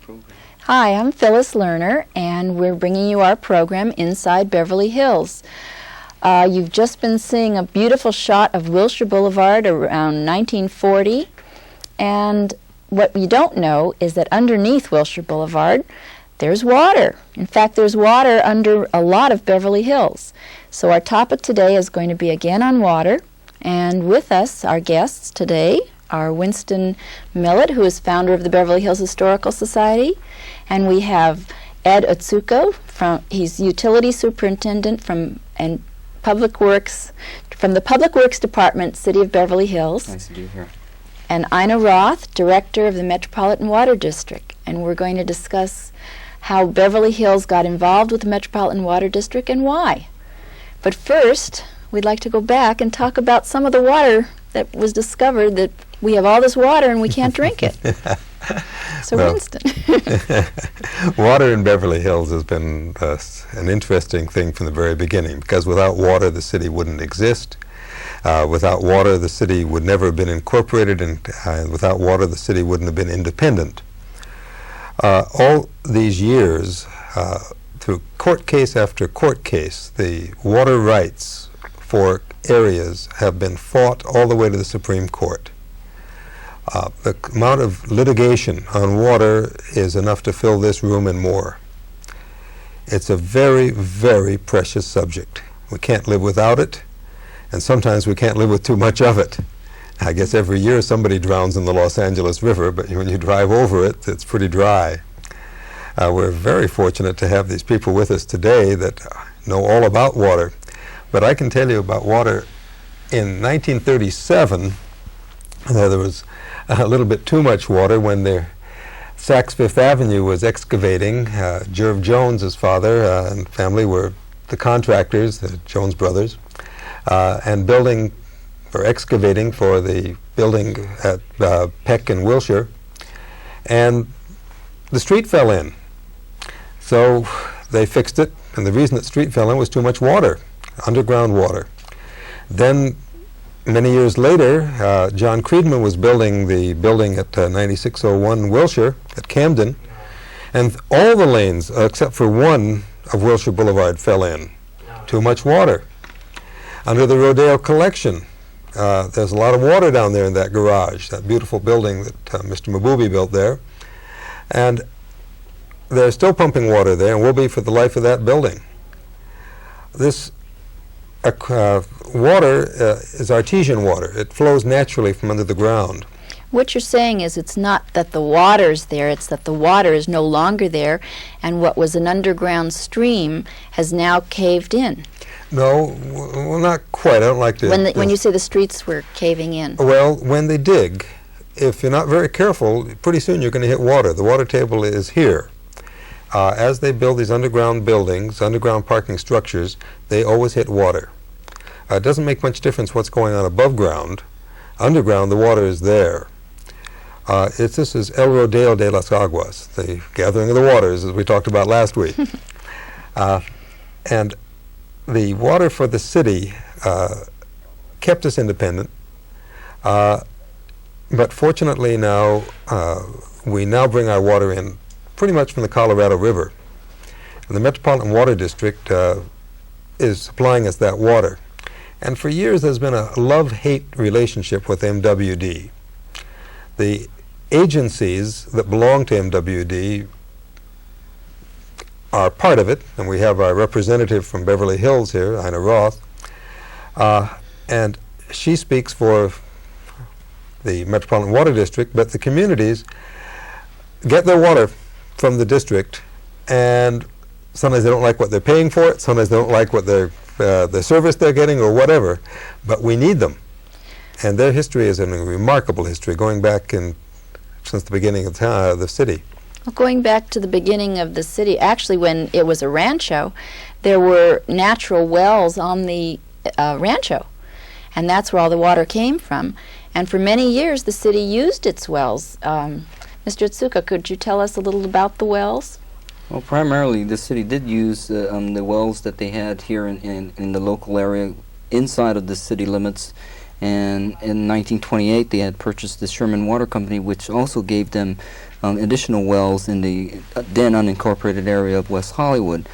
program. Hi, I'm Phyllis Lerner, and we're bringing you our program Inside Beverly Hills. You've just been seeing a beautiful shot of Wilshire Boulevard around 1940, and what you don't know is that underneath Wilshire Boulevard there's water. In fact, there's water under a lot of Beverly Hills. So our topic today is going to be again on water, and with us, our guests today are Winston Millett, who is founder of the Beverly Hills Historical Society, and we have Ed Otsuka, he's utility superintendent from the Public Works Department, City of Beverly Hills. Nice to be here. And Ina Roth, director of the Metropolitan Water District, and we're going to discuss how Beverly Hills got involved with the Metropolitan Water District and why. But first, we'd like to go back and talk about some of the water that was discovered, that we have all this water and we can't drink it. So well, Winston. Water in Beverly Hills has been an interesting thing from the very beginning, because without water the city wouldn't exist. Without water the city would never have been incorporated, and without water the city wouldn't have been independent. All these years, through court case after court case, the water rights for areas have been fought all the way to the Supreme Court. The amount of litigation on water is enough to fill this room and more. It's a very, very precious subject. We can't live without it, and sometimes we can't live with too much of it. I guess every year somebody drowns in the Los Angeles River, but when you drive over it, it's pretty dry. We're very fortunate to have these people with us today that know all about water. But I can tell you about water. In 1937, there was a little bit too much water when the Saks Fifth Avenue was excavating. Jerv Jones, his father, and family were the contractors, the Jones brothers, and building or excavating for the building at Peck and Wilshire, and the street fell in. So they fixed it, and the reason the street fell in was too much water, underground water. Then many years later, John Creedman was building the building at 9601 Wilshire at Camden, and all the lanes except for one of Wilshire Boulevard fell in. Too much water. Under the Rodeo Collection, there's a lot of water down there in that garage, that beautiful building that Mr. Mabubi built there. And they're still pumping water there, and will be for the life of that building. This water is artesian water. It flows naturally from under the ground. What you're saying is it's not that the water's there, it's that the water is no longer there, and what was an underground stream has now caved in. No, well, not quite. I don't like to... When you say the streets were caving in. Well, when they dig, if you're not very careful, pretty soon you're going to hit water. The water table is here. As they build these underground buildings, underground parking structures, they always hit water. It doesn't make much difference what's going on above ground. Underground, the water is there. This is El Rodeo de las Aguas, the gathering of the waters, as we talked about last week. And the water for the city kept us independent, but fortunately now we now bring our water in pretty much from the Colorado River. And the Metropolitan Water District is supplying us that water. And for years there's been a love-hate relationship with MWD. The agencies that belong to MWD are part of it, and we have our representative from Beverly Hills here, Ina Roth, and she speaks for the Metropolitan Water District, but the communities get their water from the district, and sometimes they don't like what they're paying for it, sometimes they don't like what the service they're getting or whatever, but we need them. And their history is a remarkable history, going back since the beginning of the city. Well, going back to the beginning of the city, actually when it was a rancho, there were natural wells on the rancho, and that's where all the water came from. And for many years the city used its wells. Mr. Otsuka, could you tell us a little about the wells? Well, primarily the city did use the wells that they had here in the local area inside of the city limits. And in 1928 they had purchased the Sherman Water Company, which also gave them additional wells in the then unincorporated area of West Hollywood.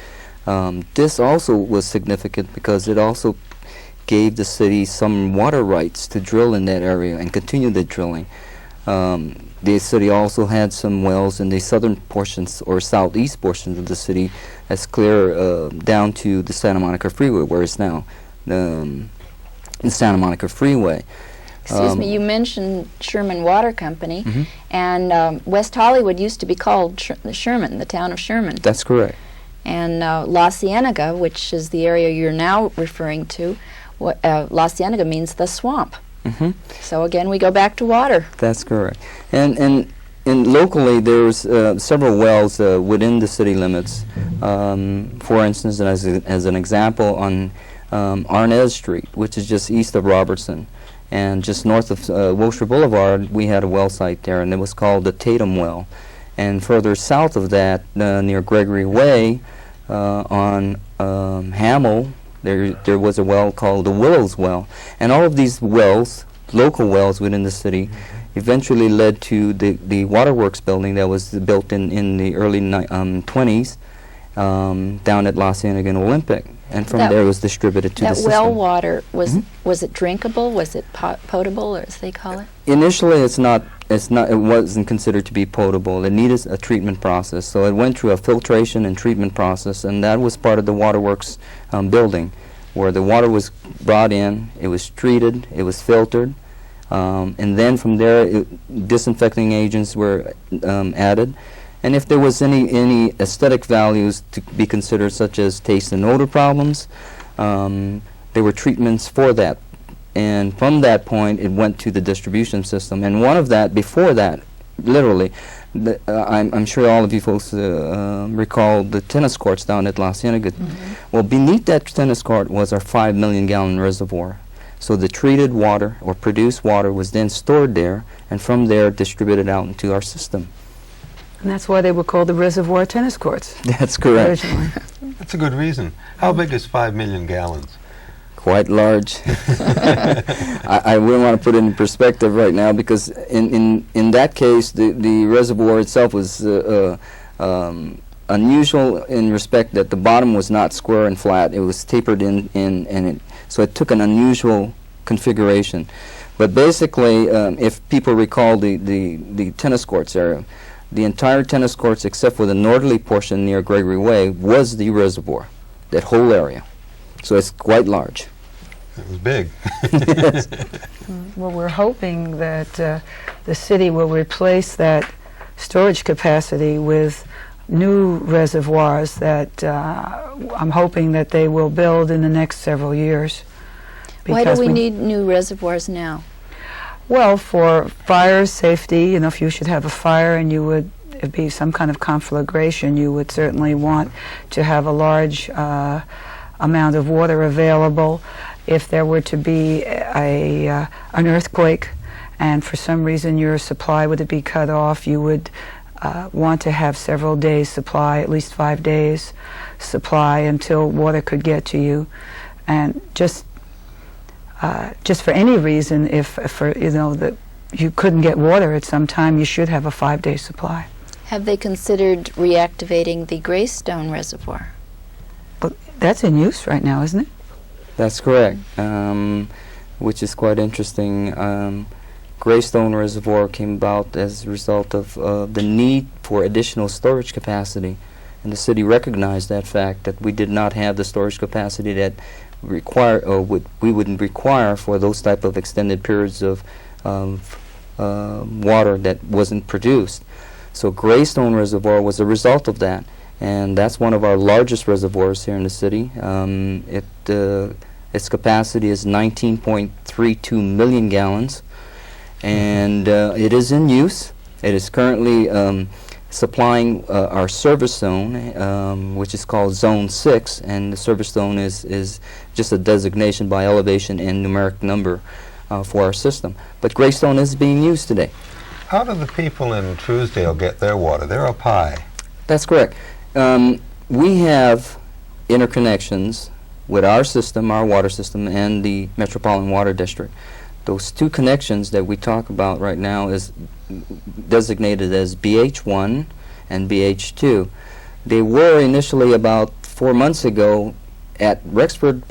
This also was significant because it also gave the city some water rights to drill in that area and continue the drilling. The city also had some wells in the southern portions or southeast portions of the city that's clear down to the Santa Monica Freeway, where it's now the Santa Monica Freeway. Excuse me, you mentioned Sherman Water Company, and West Hollywood used to be called Sherman, the town of Sherman. That's correct. And La Cienega, which is the area you're now referring to, La Cienega means the swamp. So again, we go back to water. That's correct. And locally, there's several wells within the city limits. For instance, as an example, on Arnez Street, which is just east of Robertson, and just north of Wilshire Boulevard, we had a well site there, and it was called the Tatum Well. And further south of that, near Gregory Way, on Hamel, there was a well called the Willows Well. And all of these wells, local wells within the city, eventually led to the waterworks building that was built in the early 20s down at La Cienega and Olympic. And from there it was distributed to the system. That well water, was it drinkable? Was it potable, or as they call it? Initially, it wasn't considered to be potable. It needed a treatment process. So it went through a filtration and treatment process, and that was part of the waterworks building, where the water was brought in, it was treated, it was filtered, and then from there disinfecting agents were added. And if there was any aesthetic values to be considered, such as taste and odor problems, there were treatments for that. And from that point, it went to the distribution system. And one of that, before that, literally, I'm sure all of you folks recall the tennis courts down at La Cienega. Well, beneath that tennis court was our 5 million gallon reservoir. So the treated water or produced water was then stored there, and from there distributed out into our system. And that's why they were called the reservoir tennis courts. That's correct. Originally. That's a good reason. How big is 5 million gallons? Quite large. I wouldn't want to put it in perspective right now, because in that case, the reservoir itself was unusual in respect that the bottom was not square and flat. It was tapered so it took an unusual configuration. But basically, if people recall the tennis courts area, the entire tennis courts except for the northerly portion near Gregory Way was the reservoir, that whole area. So it's quite large. It was big. Yes. Well, we're hoping that the city will replace that storage capacity with new reservoirs that I'm hoping that they will build in the next several years. Why do we need new reservoirs now? Well, for fire safety, if you should have a fire and it'd be some kind of conflagration, you would certainly want to have a large amount of water available. If there were to be an earthquake and for some reason your supply would be cut off, you would want to have several days supply, at least 5 days supply, until water could get to you. And just for any reason, if that you couldn't get water at some time, you should have a 5-day supply. Have they considered reactivating the Greystone Reservoir? But that's in use right now, isn't it? That's correct, which is quite interesting. Greystone Reservoir came about as a result of the need for additional storage capacity, and the city recognized that fact, that we did not have the storage capacity that we wouldn't require for those type of extended periods of water that wasn't produced. So Greystone Reservoir was a result of that, and that's one of our largest reservoirs here in the city. Its capacity is 19.32 million gallons, and it is in use. It is currently supplying our service zone, which is called Zone 6, and the service zone is just a designation by elevation and numeric number for our system. But Greystone is being used today. How do the people in Truesdale get their water? They're up high. That's correct. We have interconnections with our system, our water system, and the Metropolitan Water District. Those two connections that we talk about right now is designated as BH1 and BH2. They were initially about 4 months ago at Rexford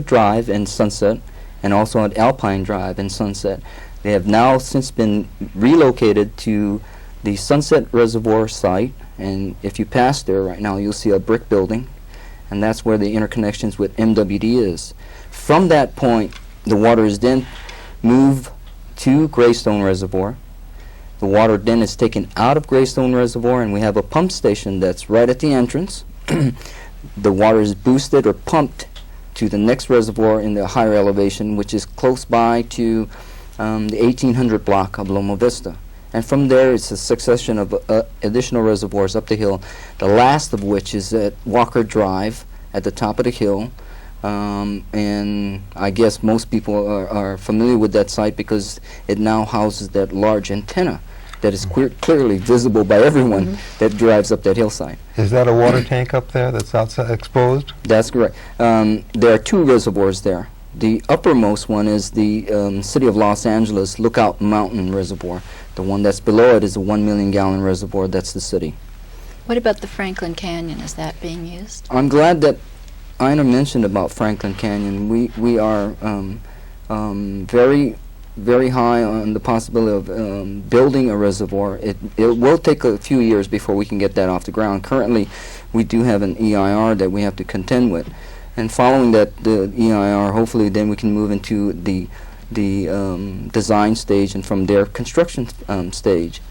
Drive in Sunset, and also at Alpine Drive in Sunset. They have now since been relocated to the Sunset Reservoir site, and if you pass there right now, you'll see a brick building, and that's where the interconnections with MWD is. From that point, the water is then moved to Greystone Reservoir. The water then is taken out of Greystone Reservoir, and we have a pump station that's right at the entrance. The water is boosted or pumped to the next reservoir in the higher elevation, which is close by to the 1800 block of Loma Vista. And from there, it's a succession of additional reservoirs up the hill, the last of which is at Walker Drive at the top of the hill. And I guess most people are familiar with that site because it now houses that large antenna that is clearly visible by everyone that drives up that hillside. Is that a water tank up there that's outside exposed? That's correct. There are two reservoirs there. The uppermost one is the City of Los Angeles Lookout Mountain Reservoir. The one that's below it is a 1 million gallon reservoir. That's the city. What about the Franklin Canyon? Is that being used? I'm glad that Ina mentioned about Franklin Canyon. We are very high on the possibility of building a reservoir. It will take a few years before we can get that off the ground. Currently, we do have an EIR that we have to contend with. And following that, the EIR, hopefully then we can move into the design stage, and from there, construction stage.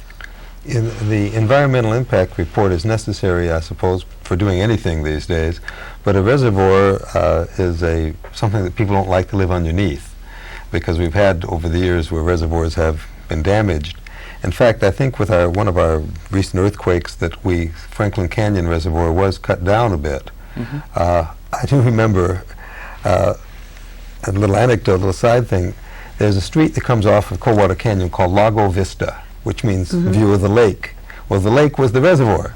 The environmental impact report is necessary, I suppose, for doing anything these days, but a reservoir is something that people don't like to live underneath, because we've had over the years where reservoirs have been damaged. In fact, I think with one of our recent earthquakes that Franklin Canyon Reservoir was cut down a bit. I do remember a little anecdote, a little side thing. There's a street that comes off of Coldwater Canyon called Lago Vista, which means view of the lake. Well, the lake was the reservoir.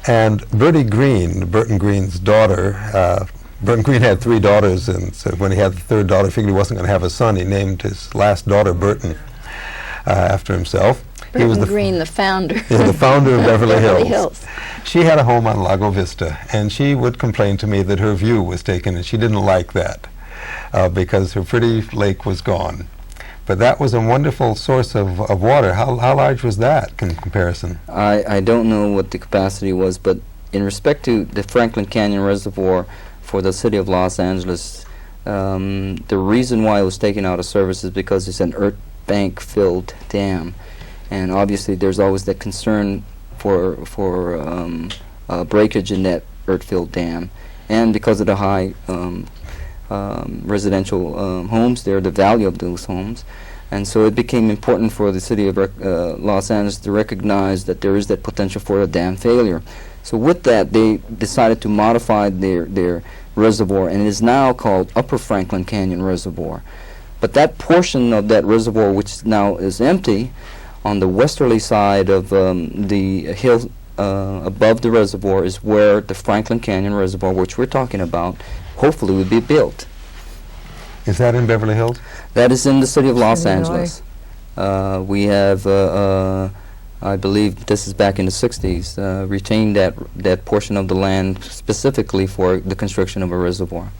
And Burton Green's daughter, Burton Green had 3 daughters, and so when he had the 3rd daughter, figured he wasn't going to have a son. He named his last daughter Burton after himself. Burton Green, the founder. Yeah, the founder of Beverly Hills. She had a home on Lago Vista, and she would complain to me that her view was taken, and she didn't like that because her pretty lake was gone. But that was a wonderful source of water. How large was that in comparison? I don't know what the capacity was, but in respect to the Franklin Canyon Reservoir for the City of Los Angeles, the reason why it was taken out of service is because it's an earth bank filled dam. And obviously there's always that concern for breakage in that earth-filled dam. And because of the high residential homes there, the value of those homes. And so it became important for the City of Los Angeles to recognize that there is that potential for a dam failure. So with that, they decided to modify their reservoir, and it is now called Upper Franklin Canyon Reservoir. But that portion of that reservoir, which now is empty, on the westerly side of the hill above the reservoir is where the Franklin Canyon Reservoir, which we're talking about, hopefully would be built. Is that in Beverly Hills? That is in the City of Los Angeles. We have, I believe this is back in the 60s, retained that portion of the land specifically for the construction of a reservoir.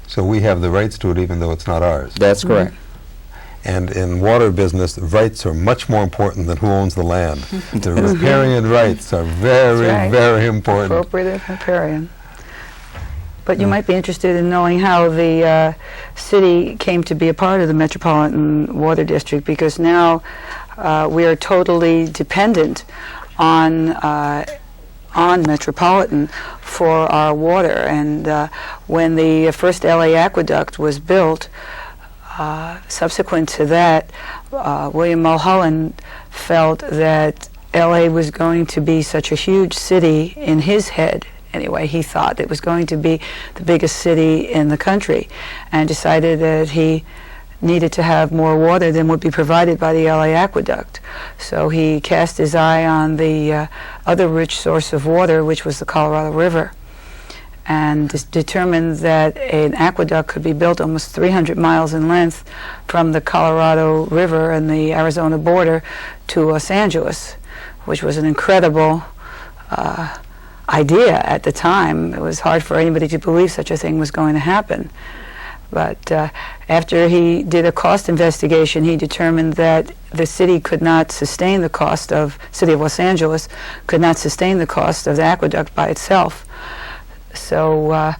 So we have the rights to it even though it's not ours? That's correct. And in water business, the rights are much more important than who owns the land. The riparian rights are very, very important. Appropriate riparian. But you might be interested in knowing how the city came to be a part of the Metropolitan Water District, because now we are totally dependent on Metropolitan for our water. And when the first LA aqueduct was built, subsequent to that, William Mulholland felt that LA was going to be such a huge city in his head. Anyway, he thought it was going to be the biggest city in the country, and decided that he needed to have more water than would be provided by the LA aqueduct. So he cast his eye on the other rich source of water, which was the Colorado River. and determined that an aqueduct could be built almost 300 miles in length from the Colorado River and the Arizona border to Los Angeles, which was an incredible idea at the time. It was hard for anybody to believe such a thing was going to happen. But after he did a cost investigation, he determined that the city could not sustain the cost of, city of Los Angeles could not sustain the cost of the aqueduct by itself. So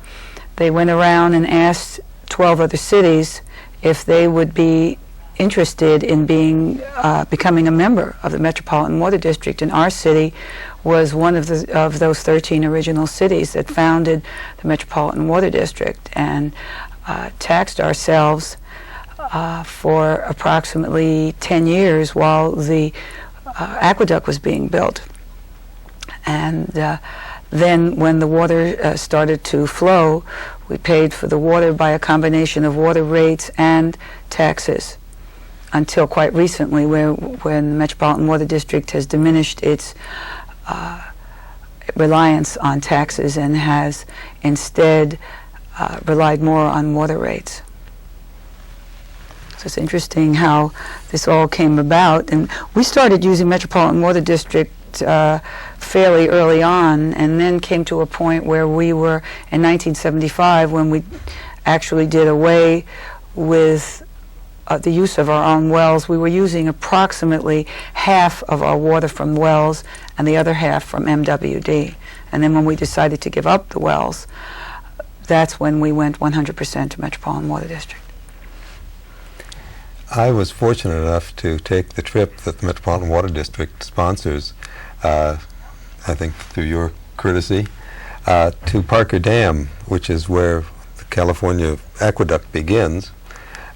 they went around and asked 12 other cities if they would be interested in becoming a member of the Metropolitan Water District, and our city was one of those 13 original cities that founded the Metropolitan Water District, and taxed ourselves for approximately 10 years while the aqueduct was being built. And then when the water started to flow, we paid for the water by a combination of water rates and taxes, until quite recently, when the Metropolitan Water District has diminished its reliance on taxes and has instead relied more on water rates. So it's interesting how this all came about. And we started using Metropolitan Water District fairly early on, and then came to a point where we were, in 1975, when we actually did away with the use of our own wells. We were using approximately half of our water from wells and the other half from MWD. And then when we decided to give up the wells, that's when we went 100% to Metropolitan Water District. I was fortunate enough to take the trip that the Metropolitan Water District sponsors, I think through your courtesy, to Parker Dam, which is where the California aqueduct begins.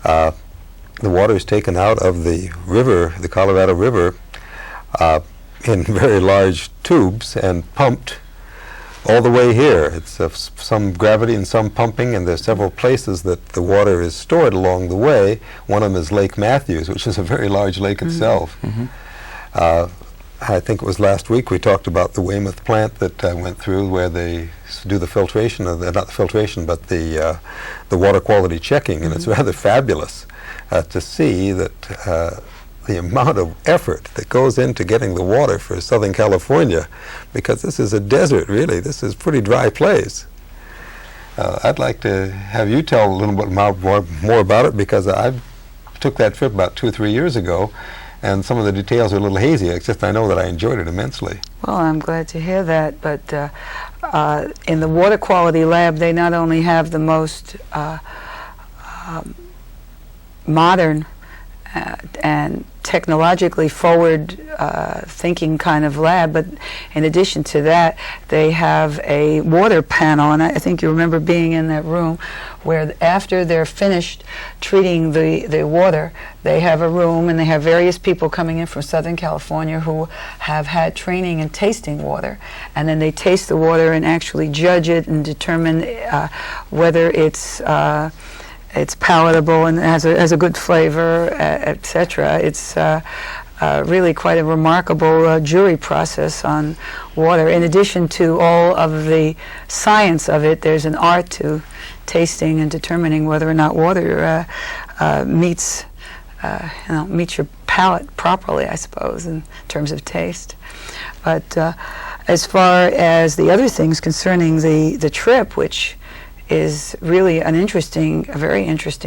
The water is taken out of the river, the Colorado River, in very large tubes and pumped all the way here. It's some gravity and some pumping, and there's several places that the water is stored along the way. One of them is Lake Matthews, which is a very large lake itself. I think it was last week we talked about the Weymouth plant that I went through, where they do the filtration of not the filtration, but the water quality checking, and it's rather fabulous to see that the amount of effort that goes into getting the water for Southern California, because this is a desert, really. This is a pretty dry place. I'd like to have you tell a little bit more about it, because I took that trip about 2 or 3 years ago, and some of the details are a little hazy. It's just I know that I enjoyed it immensely. Well, I'm glad to hear that, but in the water quality lab, they not only have the most modern and technologically forward thinking kind of lab, but in addition to that, they have a water panel, and I think you remember being in that room where after they're finished treating the water, they have a room and they have various people coming in from Southern California who have had training in tasting water, and then they taste the water and actually judge it and determine whether it's palatable and has a good flavor, etc. It's really quite a remarkable jury process on water. In addition to all of the science of it, there's an art to tasting and determining whether or not water meets your palate properly, I suppose, in terms of taste. But as far as the other things concerning the trip, which is really a very interesting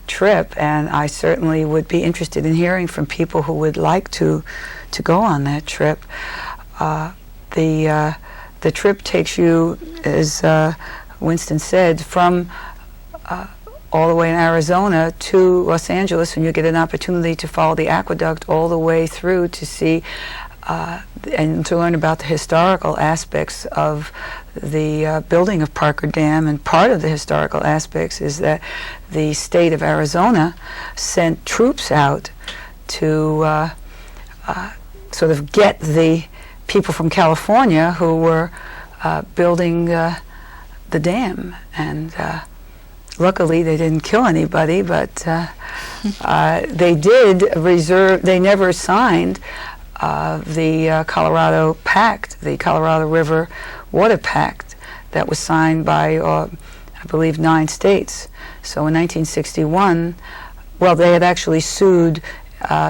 trip, and I certainly would be interested in hearing from people who would like to go on that trip. The trip takes you, as Winston said, from all the way in Arizona to Los Angeles, and you get an opportunity to follow the aqueduct all the way through to see and to learn about the historical aspects of the building of Parker Dam. And part of the historical aspects is that the state of Arizona sent troops out to sort of get the people from California who were building the dam. And luckily they didn't kill anybody, but they did reserve, they never signed the Colorado Pact, the Colorado River Water Pact, that was signed by, I believe, 9 states. So in 1961, well, they had actually sued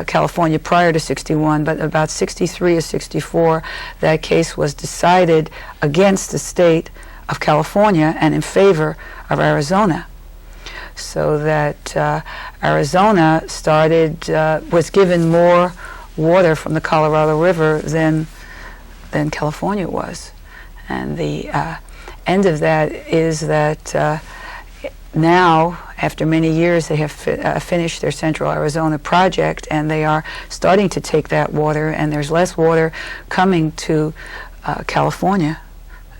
California prior to 61, but about 63 or 64, that case was decided against the state of California and in favor of Arizona. So that Arizona was given more water from the Colorado River than California was. And the end of that is that now, after many years, they have finished their Central Arizona project, and they are starting to take that water, and there's less water coming to California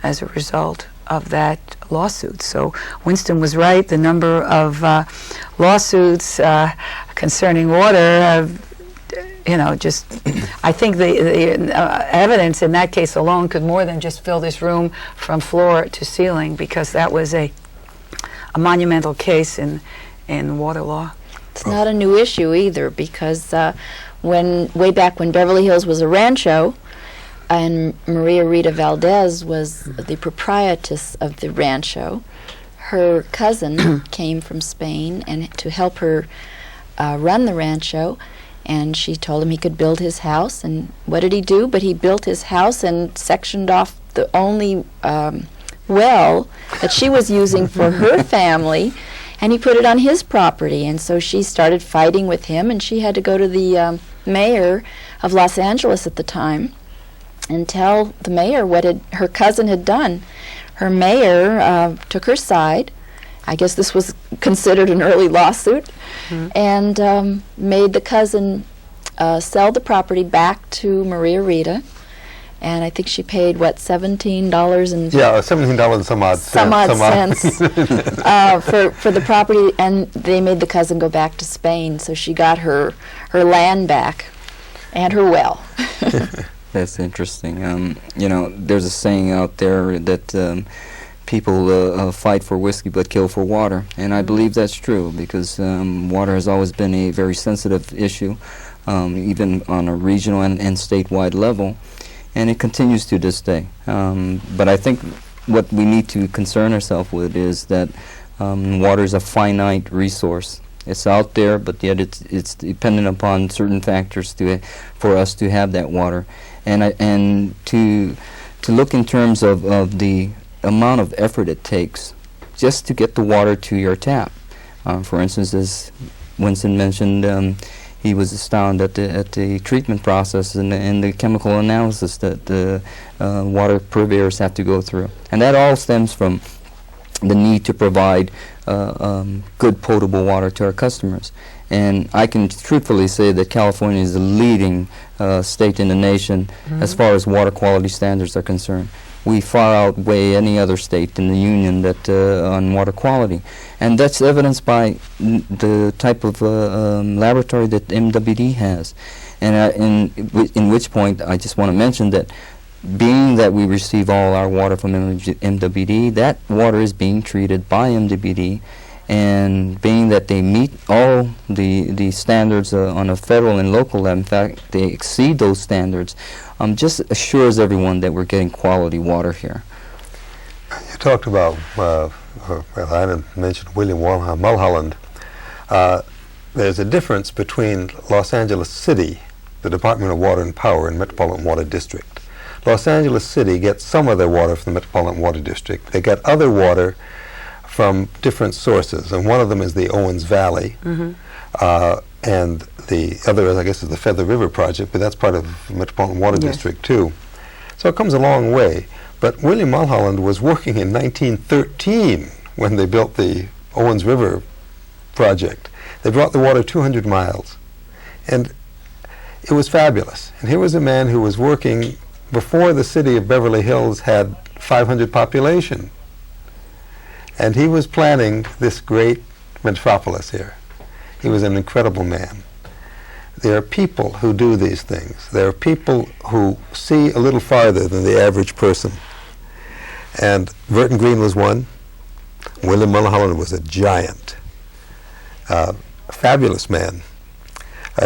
as a result of that lawsuit. So Winston was right. The number of lawsuits concerning water I think the evidence in that case alone could more than just fill this room from floor to ceiling, because that was a monumental case in water law. It's not a new issue either, because way back when Beverly Hills was a rancho, and Maria Rita Valdez was the proprietress of the rancho, her cousin came from Spain and to help her run the rancho, and she told him he could build his house. And what did he do? But he built his house and sectioned off the only well that she was using for her family, and he put it on his property. And so she started fighting with him, and she had to go to the mayor of Los Angeles at the time and tell the mayor what her cousin had done. Her mayor took her side. I guess this was considered an early lawsuit, and made the cousin sell the property back to Maria Rita. And I think she paid, what, $17 and $17 and some odd cents for the property, and they made the cousin go back to Spain, so she got her land back and her well. That's interesting. There's a saying out there that people fight for whiskey but kill for water, and I believe that's true, because water has always been a very sensitive issue, even on a regional and statewide level, and it continues to this day. But I think what we need to concern ourselves with is that water is a finite resource. It's out there, but yet it's dependent upon certain factors for us to have that water, and to look in terms of the amount of effort it takes just to get the water to your tap. For instance, as Winston mentioned, he was astounded at the treatment process and the chemical analysis that the water purveyors have to go through. And that all stems from the need to provide good potable water to our customers. And I can truthfully say that California is the leading state in the nation as far as water quality standards are concerned. We far outweigh any other state in the union that on water quality, and that's evidenced by the type of laboratory that MWD has. And in which point I just want to mention that, being that we receive all our water from MWD, that water is being treated by MWD, and being that they meet all the standards on a federal and local level, in fact, they exceed those standards, just assures everyone that we're getting quality water here. You talked about, I didn't mention William Mulholland. There's a difference between Los Angeles City, the Department of Water and Power, and Metropolitan Water District. Los Angeles City gets some of their water from the Metropolitan Water District. They get other water from different sources, and one of them is the Owens Valley, and the other, I guess, is the Feather River Project, but that's part of the Metropolitan Water District too. So it comes a long way. But William Mulholland was working in 1913 when they built the Owens River Project. They brought the water 200 miles, and it was fabulous. And here was a man who was working before the city of Beverly Hills had 500 population. And he was planning this great metropolis here. He was an incredible man. There are people who do these things. There are people who see a little farther than the average person. And Burton Green was one. William Mulholland was a giant. A fabulous man.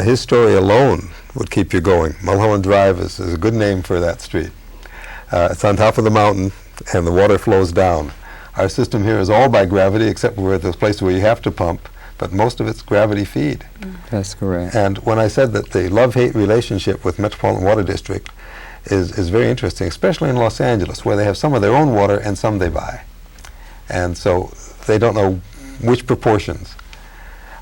His story alone would keep you going. Mulholland Drive is a good name for that street. It's on top of the mountain. and the water flows down. Our system here is all by gravity, except for the place where you have to pump, but most of it's gravity feed. That's correct. And when I said that the love-hate relationship with Metropolitan Water District is very interesting, especially in Los Angeles, where they have some of their own water and some they buy. And so they don't know which proportions.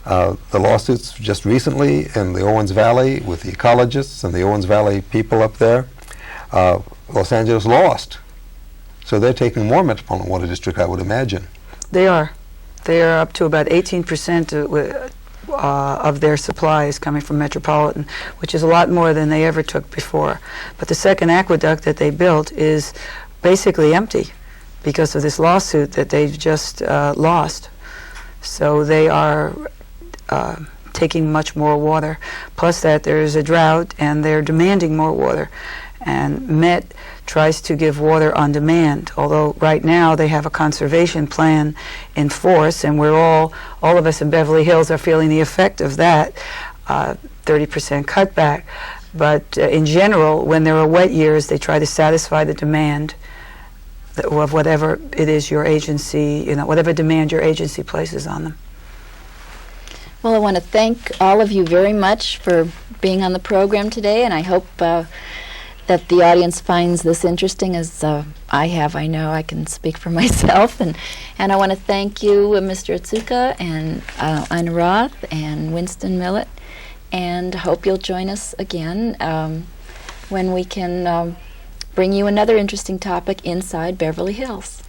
The lawsuits just recently in the Owens Valley with the ecologists and the Owens Valley people up there, Los Angeles lost. So they're taking more Metropolitan Water District, I would imagine. They are. They are up to about 18% of their supply is coming from Metropolitan, which is a lot more than they ever took before. But the second aqueduct that they built is basically empty because of this lawsuit that they've just lost. So they are taking much more water. Plus that there is a drought and they're demanding more water. And Met tries to give water on demand, although right now they have a conservation plan in force, and we're all of us in Beverly Hills are feeling the effect of that 30% cutback. But in general, when there are wet years, they try to satisfy the demand of whatever it is your agency, whatever demand your agency places on them. Well, I want to thank all of you very much for being on the program today, and I hope that the audience finds this interesting as I have. I know I can speak for myself. And I want to thank you, Mr. Otsuka and Ina Roth and Winston Millett, and hope you'll join us again when we can bring you another interesting topic inside Beverly Hills.